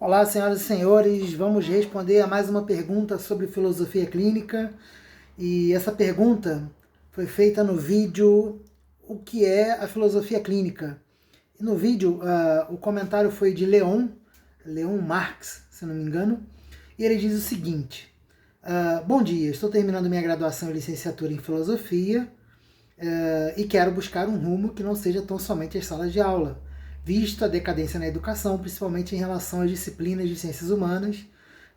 Olá, senhoras e senhores, vamos responder a mais uma pergunta sobre filosofia clínica. E essa pergunta foi feita no vídeo O que é a filosofia clínica? E no vídeo, o comentário foi de Leon Marx, se não me engano, e ele diz o seguinte: bom dia, estou terminando minha graduação e licenciatura em filosofia e quero buscar um rumo que não seja tão somente as salas de aula, visto a decadência na educação, principalmente em relação às disciplinas de ciências humanas,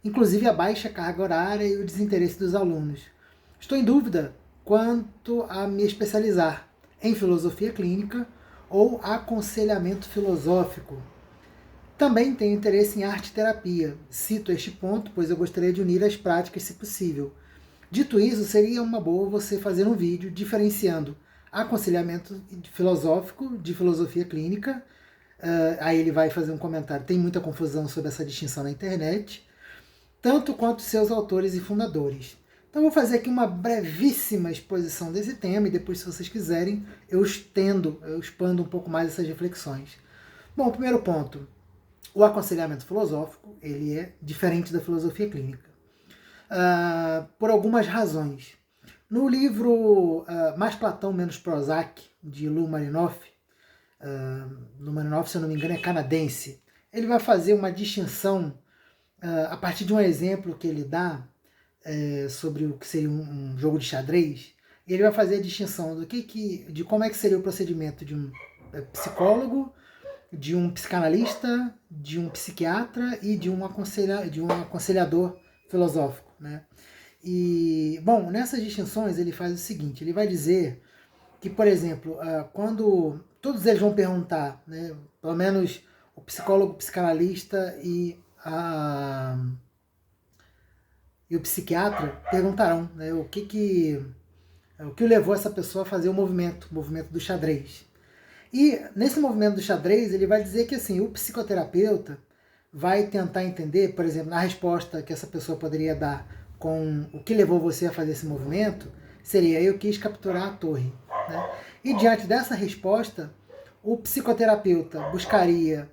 inclusive a baixa carga horária e o desinteresse dos alunos. Estou em dúvida quanto a me especializar em filosofia clínica ou aconselhamento filosófico. Também tenho interesse em arte-terapia. Cito este ponto, pois eu gostaria de unir as práticas se possível. Dito isso, seria uma boa você fazer um vídeo diferenciando aconselhamento filosófico de filosofia clínica. Aí ele vai fazer um comentário. Tem muita confusão sobre essa distinção na internet, tanto quanto seus autores e fundadores. Então vou fazer aqui uma brevíssima exposição desse tema e depois, se vocês quiserem, eu expando um pouco mais essas reflexões. Bom, primeiro ponto. O aconselhamento filosófico ele é diferente da filosofia clínica. Por algumas razões. No livro Mais Platão, Menos Prozac, de Lou Marinoff, Lou Marinoff, se eu não me engano, é canadense, ele vai fazer uma distinção a partir de um exemplo que ele dá sobre o que seria um jogo de xadrez. Ele vai fazer a distinção de como é que seria o procedimento de um psicólogo, de um psicanalista, de um psiquiatra e de um aconselhador filosófico, né? E, bom, nessas distinções ele faz o seguinte, ele vai dizer que, por exemplo, quando todos eles vão perguntar, né, pelo menos o psicólogo, o psicanalista e o psiquiatra perguntarão, né, o que levou essa pessoa a fazer o movimento do xadrez. E nesse movimento do xadrez, ele vai dizer que assim, o psicoterapeuta vai tentar entender, por exemplo, na resposta que essa pessoa poderia dar com o que levou você a fazer esse movimento, seria: eu quis capturar a torre. Né? E diante dessa resposta, o psicoterapeuta buscaria,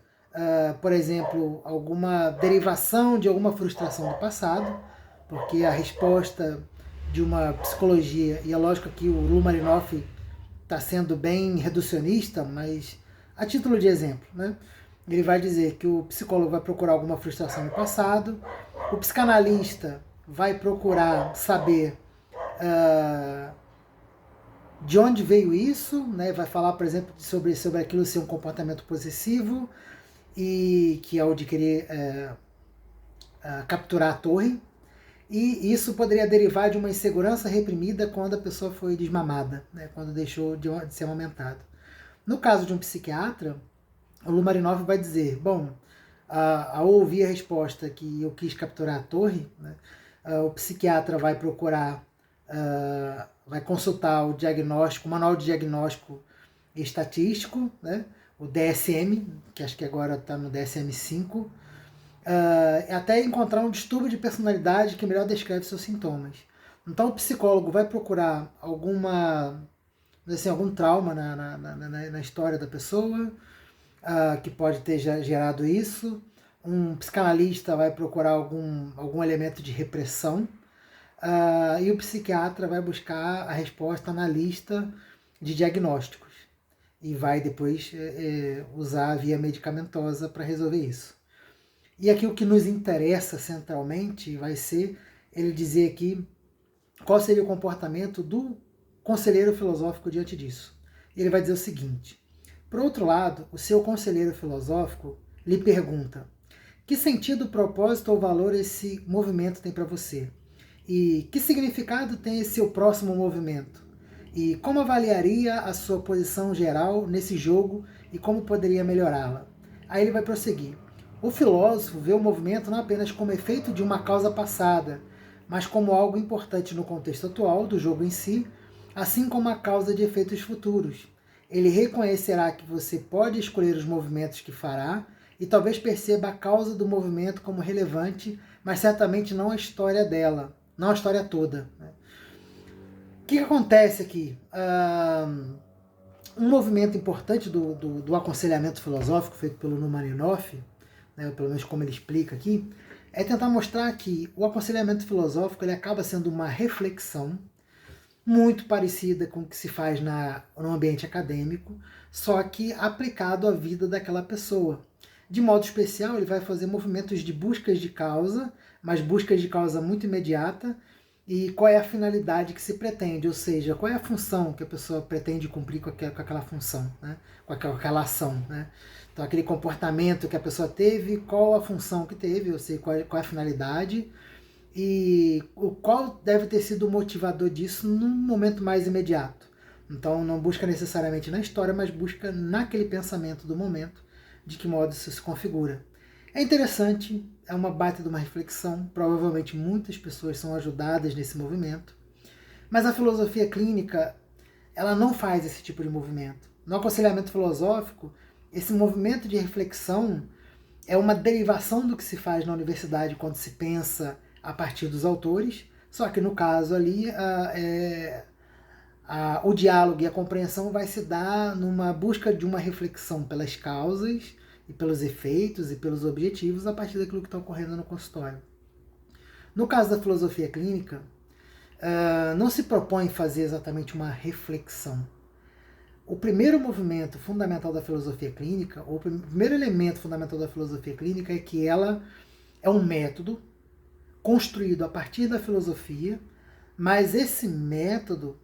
por exemplo, alguma derivação de alguma frustração do passado, porque a resposta de uma psicologia, e é lógico que o Lou Marinoff está sendo bem reducionista, mas a título de exemplo, né? Ele vai dizer que o psicólogo vai procurar alguma frustração no passado, o psicanalista vai procurar saber de onde veio isso, né? Vai falar, por exemplo, sobre aquilo ser um comportamento possessivo, e que é o de querer capturar a torre, e isso poderia derivar de uma insegurança reprimida quando a pessoa foi desmamada, né? Quando deixou de ser amamentado. No caso de um psiquiatra, o Lumarinov vai dizer, bom, ao ouvir a resposta que eu quis capturar a torre, né, o psiquiatra vai procurar, vai consultar o diagnóstico, o manual de diagnóstico estatístico, né, o DSM, que acho que agora está no DSM-5, até encontrar um distúrbio de personalidade que melhor descreve seus sintomas. Então o psicólogo vai procurar algum trauma na história da pessoa, que pode ter gerado isso. Um psicanalista vai procurar algum elemento de repressão, e o psiquiatra vai buscar a resposta na lista de diagnósticos e vai depois usar a via medicamentosa para resolver isso. E aqui o que nos interessa centralmente vai ser ele dizer aqui qual seria o comportamento do conselheiro filosófico diante disso. Ele vai dizer o seguinte: por outro lado, o seu conselheiro filosófico lhe pergunta: que sentido, propósito ou valor esse movimento tem para você? E que significado tem esse seu próximo movimento? E como avaliaria a sua posição geral nesse jogo e como poderia melhorá-la? Aí ele vai prosseguir: o filósofo vê o movimento não apenas como efeito de uma causa passada, mas como algo importante no contexto atual do jogo em si, assim como a causa de efeitos futuros. Ele reconhecerá que você pode escolher os movimentos que fará e talvez perceba a causa do movimento como relevante, mas certamente não a história dela, não a história toda. O que acontece aqui? Um movimento importante do aconselhamento filosófico feito pelo Numaninoff, né, pelo menos como ele explica aqui, é tentar mostrar que o aconselhamento filosófico ele acaba sendo uma reflexão muito parecida com o que se faz no ambiente acadêmico, só que aplicado à vida daquela pessoa. De modo especial, ele vai fazer movimentos de buscas de causa, mas buscas de causa muito imediata, e qual é a finalidade que se pretende, ou seja, qual é a função que a pessoa pretende cumprir com aquela função, né? Com aquela ação. Né? Então, aquele comportamento que a pessoa teve, qual a função que teve, ou seja, qual é a finalidade, e qual deve ter sido o motivador disso num momento mais imediato. Então, não busca necessariamente na história, mas busca naquele pensamento do momento, de que modo isso se configura. É interessante, é uma baita de uma reflexão, provavelmente muitas pessoas são ajudadas nesse movimento, mas a filosofia clínica, ela não faz esse tipo de movimento. No aconselhamento filosófico, esse movimento de reflexão é uma derivação do que se faz na universidade quando se pensa a partir dos autores, só que no caso ali o diálogo e a compreensão vai se dar numa busca de uma reflexão pelas causas e pelos efeitos e pelos objetivos a partir daquilo que está ocorrendo no consultório. No caso da filosofia clínica, não se propõe fazer exatamente uma reflexão. O primeiro movimento fundamental da filosofia clínica, ou o primeiro elemento fundamental da filosofia clínica é que ela é um método construído a partir da filosofia, mas esse método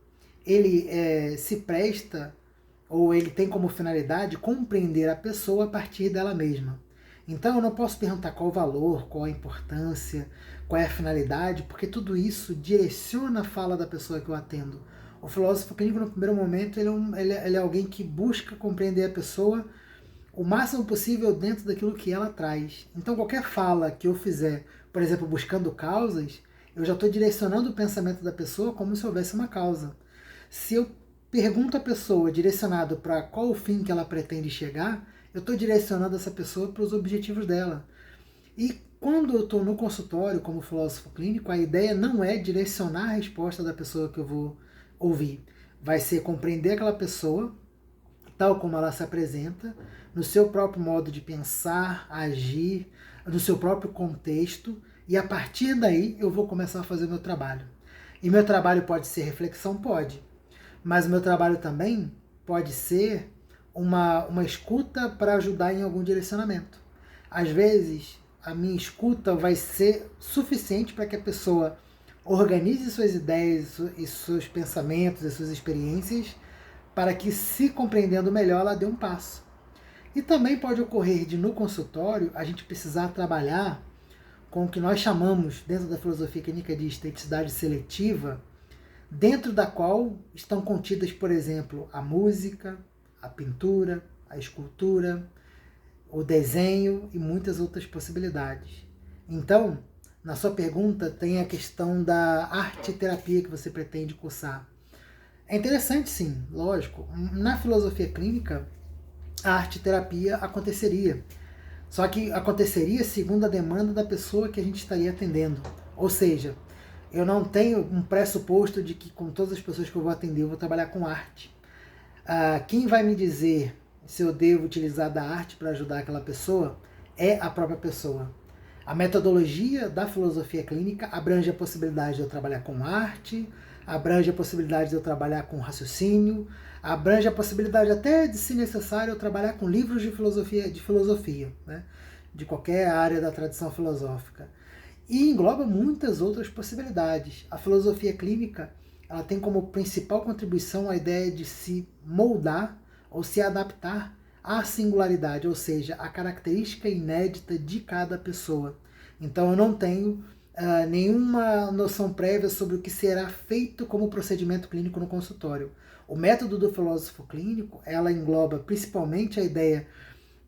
ele se presta, ou ele tem como finalidade compreender a pessoa a partir dela mesma. Então eu não posso perguntar qual o valor, qual a importância, qual é a finalidade, porque tudo isso direciona a fala da pessoa que eu atendo. O filósofo clínico, no primeiro momento, ele é alguém que busca compreender a pessoa o máximo possível dentro daquilo que ela traz. Então qualquer fala que eu fizer, por exemplo, buscando causas, eu já estou direcionando o pensamento da pessoa como se houvesse uma causa. Se eu pergunto à pessoa direcionado para qual o fim que ela pretende chegar, eu estou direcionando essa pessoa para os objetivos dela. E quando eu estou no consultório como filósofo clínico, a ideia não é direcionar a resposta da pessoa que eu vou ouvir. Vai ser compreender aquela pessoa, tal como ela se apresenta, no seu próprio modo de pensar, agir, no seu próprio contexto, e a partir daí eu vou começar a fazer meu trabalho. E meu trabalho pode ser reflexão? Pode. Mas o meu trabalho também pode ser uma escuta para ajudar em algum direcionamento. Às vezes, a minha escuta vai ser suficiente para que a pessoa organize suas ideias e seus pensamentos e suas experiências para que, se compreendendo melhor, ela dê um passo. E também pode ocorrer de, no consultório, a gente precisar trabalhar com o que nós chamamos, dentro da filosofia clínica, de esteticidade seletiva, dentro da qual estão contidas, por exemplo, a música, a pintura, a escultura, o desenho e muitas outras possibilidades. Então, na sua pergunta, tem a questão da arte-terapia que você pretende cursar. É interessante, sim, lógico. Na filosofia clínica, a arte-terapia aconteceria. Só que aconteceria segundo a demanda da pessoa que a gente estaria atendendo. Ou seja, eu não tenho um pressuposto de que com todas as pessoas que eu vou atender eu vou trabalhar com arte. Quem vai me dizer se eu devo utilizar da arte para ajudar aquela pessoa é a própria pessoa. A metodologia da filosofia clínica abrange a possibilidade de eu trabalhar com arte, abrange a possibilidade de eu trabalhar com raciocínio, abrange a possibilidade até de, se necessário, eu trabalhar com livros de filosofia, né? De qualquer área da tradição filosófica. E engloba muitas outras possibilidades. A filosofia clínica ela tem como principal contribuição a ideia de se moldar ou se adaptar à singularidade, ou seja, à característica inédita de cada pessoa. Então eu não tenho nenhuma noção prévia sobre o que será feito como procedimento clínico no consultório. O método do filósofo clínico, ela engloba principalmente a ideia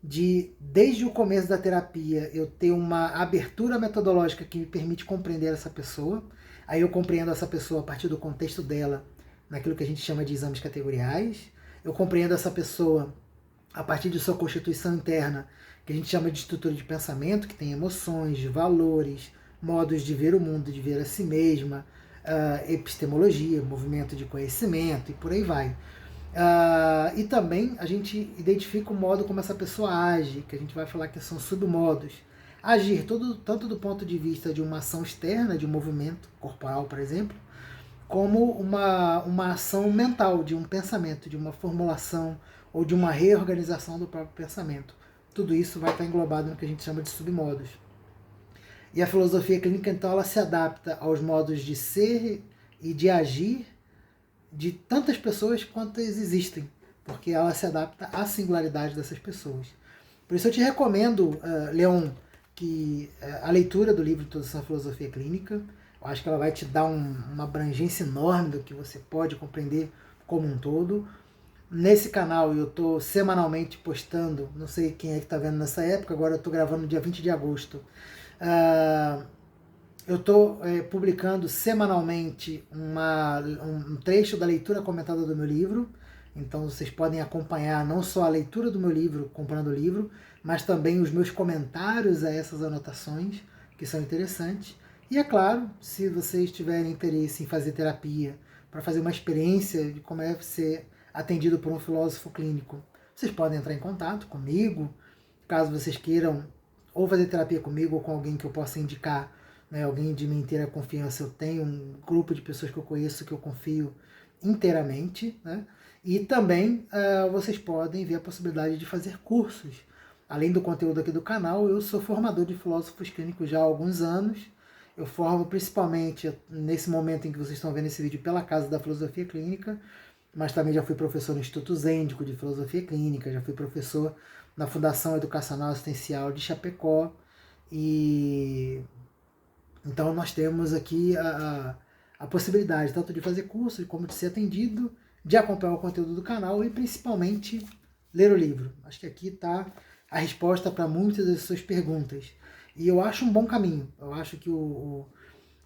de, desde o começo da terapia, eu ter uma abertura metodológica que me permite compreender essa pessoa. Aí eu compreendo essa pessoa a partir do contexto dela, naquilo que a gente chama de exames categoriais. Eu compreendo essa pessoa a partir de sua constituição interna, que a gente chama de estrutura de pensamento, que tem emoções, valores, modos de ver o mundo, de ver a si mesma, epistemologia, movimento de conhecimento e por aí vai. E também a gente identifica o modo como essa pessoa age, que a gente vai falar que são submodos. Agir tanto do ponto de vista de uma ação externa, de um movimento corporal, por exemplo, como uma ação mental, de um pensamento, de uma formulação ou de uma reorganização do próprio pensamento. Tudo isso vai estar englobado no que a gente chama de submodos. E a filosofia clínica, então, ela se adapta aos modos de ser e de agir de tantas pessoas quantas existem, porque ela se adapta à singularidade dessas pessoas. Por isso eu te recomendo, Leon, que a leitura do livro Introdução à Filosofia Clínica, eu acho que ela vai te dar uma abrangência enorme do que você pode compreender como um todo. Nesse canal eu estou semanalmente postando, não sei quem é que está vendo nessa época, agora eu estou gravando no dia 20 de agosto. Eu estou publicando semanalmente um trecho da leitura comentada do meu livro, então vocês podem acompanhar não só a leitura do meu livro, comprando o livro, mas também os meus comentários a essas anotações, que são interessantes. E é claro, se vocês tiverem interesse em fazer terapia, para fazer uma experiência de como é ser atendido por um filósofo clínico, vocês podem entrar em contato comigo, caso vocês queiram ou fazer terapia comigo ou com alguém que eu possa indicar, né, alguém de minha inteira confiança. Eu tenho um grupo de pessoas que eu conheço que eu confio inteiramente, né? E também vocês podem ver a possibilidade de fazer cursos. Além do conteúdo aqui do canal, eu sou formador de filósofos clínicos já há alguns anos. Eu formo principalmente nesse momento em que vocês estão vendo esse vídeo pela Casa da Filosofia Clínica, mas também já fui professor no Instituto Zêndico de Filosofia Clínica, já fui professor na Fundação Educacional Assistencial de Chapecó. E então nós temos aqui a possibilidade tanto de fazer curso, como de ser atendido, de acompanhar o conteúdo do canal e principalmente ler o livro. Acho que aqui está a resposta para muitas das suas perguntas. E eu acho um bom caminho. Eu acho que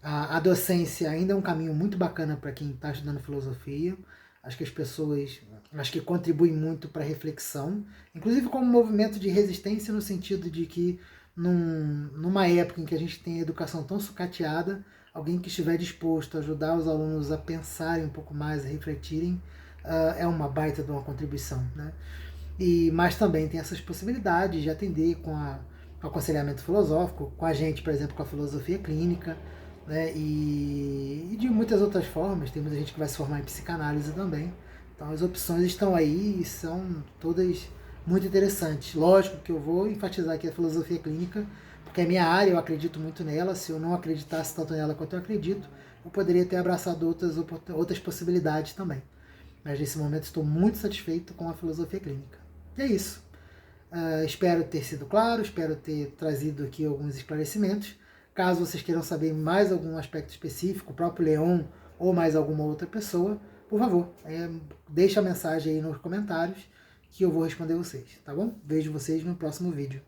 a docência ainda é um caminho muito bacana para quem está estudando filosofia. Acho que as pessoas, acho que contribuem muito para a reflexão, inclusive como movimento de resistência no sentido de que numa época em que a gente tem a educação tão sucateada, alguém que estiver disposto a ajudar os alunos a pensarem um pouco mais, a refletirem, é uma baita de uma contribuição, né? Mas também tem essas possibilidades de atender com o aconselhamento filosófico, com a gente, por exemplo, com a filosofia clínica, né? E de muitas outras formas. Tem muita gente que vai se formar em psicanálise também. Então as opções estão aí e são todas muito interessantes. Lógico que eu vou enfatizar aqui a filosofia clínica, porque é minha área, eu acredito muito nela. Se eu não acreditasse tanto nela quanto eu acredito, eu poderia ter abraçado outras possibilidades também. Mas nesse momento estou muito satisfeito com a filosofia clínica. E é isso. Espero ter sido claro, espero ter trazido aqui alguns esclarecimentos. Caso vocês queiram saber mais algum aspecto específico, o próprio Leon ou mais alguma outra pessoa, por favor, deixa a mensagem aí nos comentários que eu vou responder vocês, tá bom? Vejo vocês no próximo vídeo.